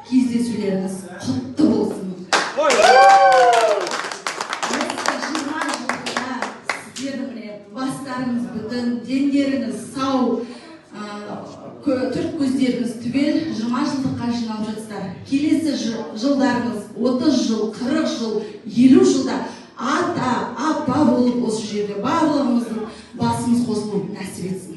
кездесулеріңіз құтты болсын. Сіздердің бастарыңыз бүтін, дендеріңіз сау, төрт көздеріңіз түгел 20 жылдыққа жиналып жатсыздар. Келесі жылдарыңыз 30 жыл, 40 жыл, 50 жылда ата, апа болып осы жерде барлығымыздың басымыз қосылып нәсіп етсін.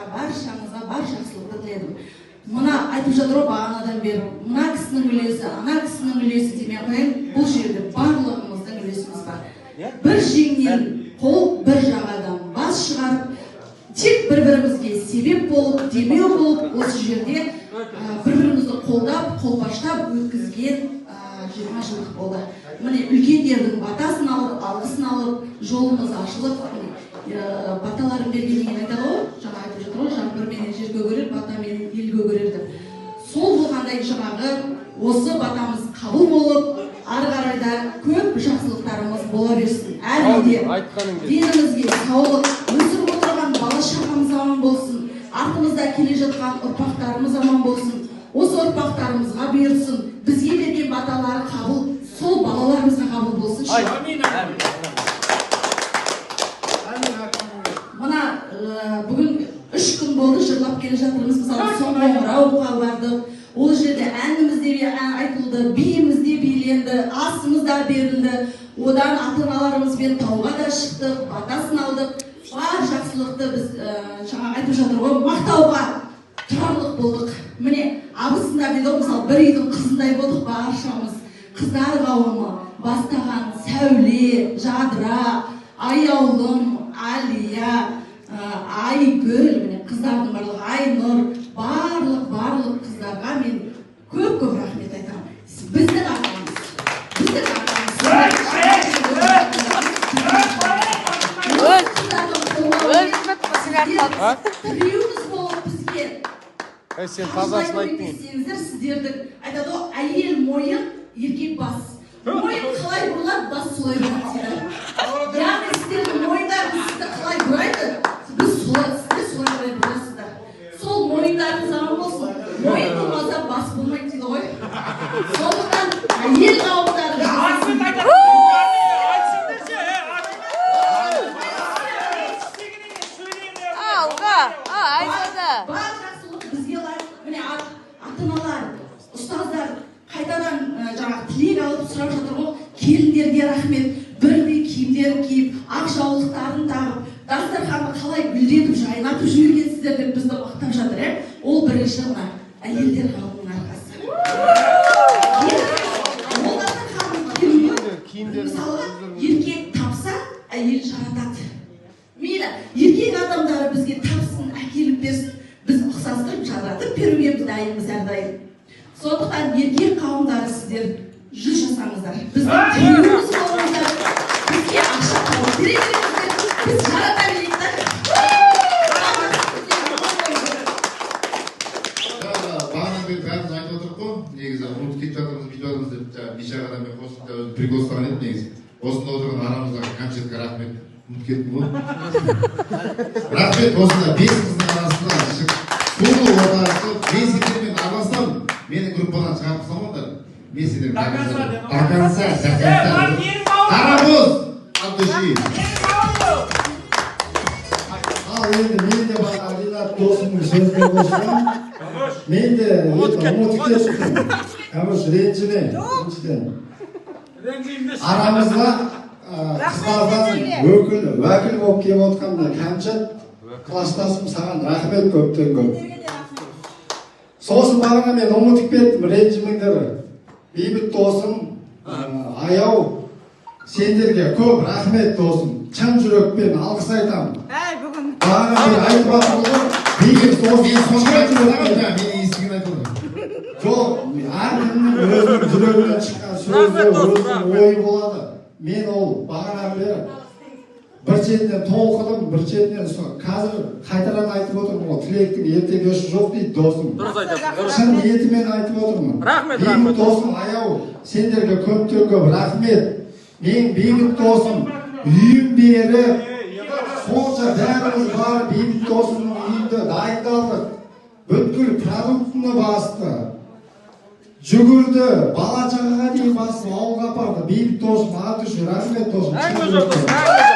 Баршаңызға бар жақсылықты тіледім. Мұна айтып жатыр ғой бағанадан бері, мына кісінің үлесі, ана кісінің үлесі демей қояйын, бұл жерде барлығымыздың үлесіміз бар. Бір жеңнен қол, бір жағадан бас шығарып, тек бір-бірімізге себеп болып, демеу болып, осы жерде бір-бірімізді қолдап, қолпаштап өткізген 20 жылдық болды. Міне үлкендердің батасын алып, алғысын алып, жолымыз ашылып, баталарын бергеннен айтады ғой, жаңа айтып жатыр ғой, жаңбыр менен жер көгерер, бата менен ел көгерер деп. Сол болғандай жаңағы осы батамыз қабыл болып, ары қарайда көп жақсылықтарымыз бола берсін. Әлде денімізге саулық, өсіріп отырған бала шағамыз аман болсын, артымызда келе жатқан ұрпақтарымыз аман болсын, осы ұрпақтарымызға бұйырсын, бізге берген баталары қабыл, сол балаларымызға қабыл болсын. Мына бүгін 3 күн болды жырлап келе жатырмыз. Мысалы, соңғы қоңырауға бардық. Ол жерде әніміз де айтылды, биіміз де биленді, асымыз да берілді. Одан ата-аналарымызбен тауға да шықтық, батасын алдық. Бар жақсылықты біз жаңа айтып жатыр ғой, мақтауға тұрарлық болдық. Міне, абысында дейді ғой, мысалы, бір үйдің қызындай болдық баршамыз. Қыздар қауымы бастаған Сәуле, Жадыра, Аяулым, Алия, Айгүл, міне қыздардың барлығы, Айнұр, барлық қыздарға мен көп рахмет айтамын. Біздің ағамыз, біреуіміз болып бізге сен тазасын айттың. Сіздердің айтады ғой, әйел мойын, еркек бас. Мойын қалай бұрылады, бас солай бұрылады. Яғни сіздердің мойындарыңыз сізді қалай бұрайды, сіздер солай бұрасыздар. Сол мойындарыңыз аман болсын. Мойын болмаса бас болмайды дейді ғой. Сондықтан әйел қауымдары бар жақсылық бізге лайық. Міне ата-аналар, ұстаздар қайтадан жаңағы тілек алып сұрап жатыр ғой, келіндерге рахмет, бірдей киімдерін киіп, ақ жаулықтарын тағып, дастарханды қалай гүлдетіп, жайнатып жібергенсіздер деп бізді мақтап жатыр. Ол бірінші мына әйелдер қауымының арқасы. Мысалы, еркек тапса, әйел жаратады. Мейлі, еркек адамдары бізге тапсын, әкеліп берсін, біз ұқсастырып, жаратып беруге біз дайынбыз әрдайым. Сондықтан еркек қауымдары сіздер жүз жасаңыздар. Біздің түйеуіміз болыңыздар, бізге ақша тауып бересіздер, біз жарата берейікті. Бағанадан бері бәріміз айтып отырық қой, негізі ұмытып кетіп жатырмыз, бүйтіп жатырмыз деп, неше адаммен қосып прикол ұстаған едім негізі. Осында отырған арамыздағы кәмшетке рахмет. Ұмытып кеттім ғой. Рахмет, осында 5 қыздың арасында сұлу ортасы, 5 екеумен араласам, мені группадан шығарып салмаңдар. Мен сендердің Даканса. Қарабоз Абдыши. Ал енді мен де бар Ринат досымның сөзіне қосыламын. Мен де ұмытып кеттім. Камыш ренжіме. Арамызға қыздардың уәкіл болып келіп отқанда Кәмшат кластасым саған рахмет көптен көп. Сосын бағана мен ұмытып кеттім, ренжімеңдер. Бейбіт досым, аяу, сендерге көп рахмет досым. Шын жүрекпен алғыс айтамын. Бағана мен айтып жатырмын, бейбіт досым, Мен естіген айтылды. жоқ, әркімнің өзінің жүрегінен шыққан сөзі, өзінің ойы болады. Мен ол бағана бері бір шетінен толқыдым, бір шетінен қазір қайтадан айтып отырмын ғой, тілектің ертегесі жоқ дейді досым. Шын ниетімен айтып отырмын. Бейбіт досым, аяу, сендерге көптен көп рахмет. Мен бейбіт досым, үйім бері сонша бәріміз бар, бейбіт досымның үйінде алдық. Бүткіл продуктыны басты. Жүгірді, бала шағаға дейін басып ауылға апарды. Бейбіт Тосым, Атүш, Рахмет Тосым.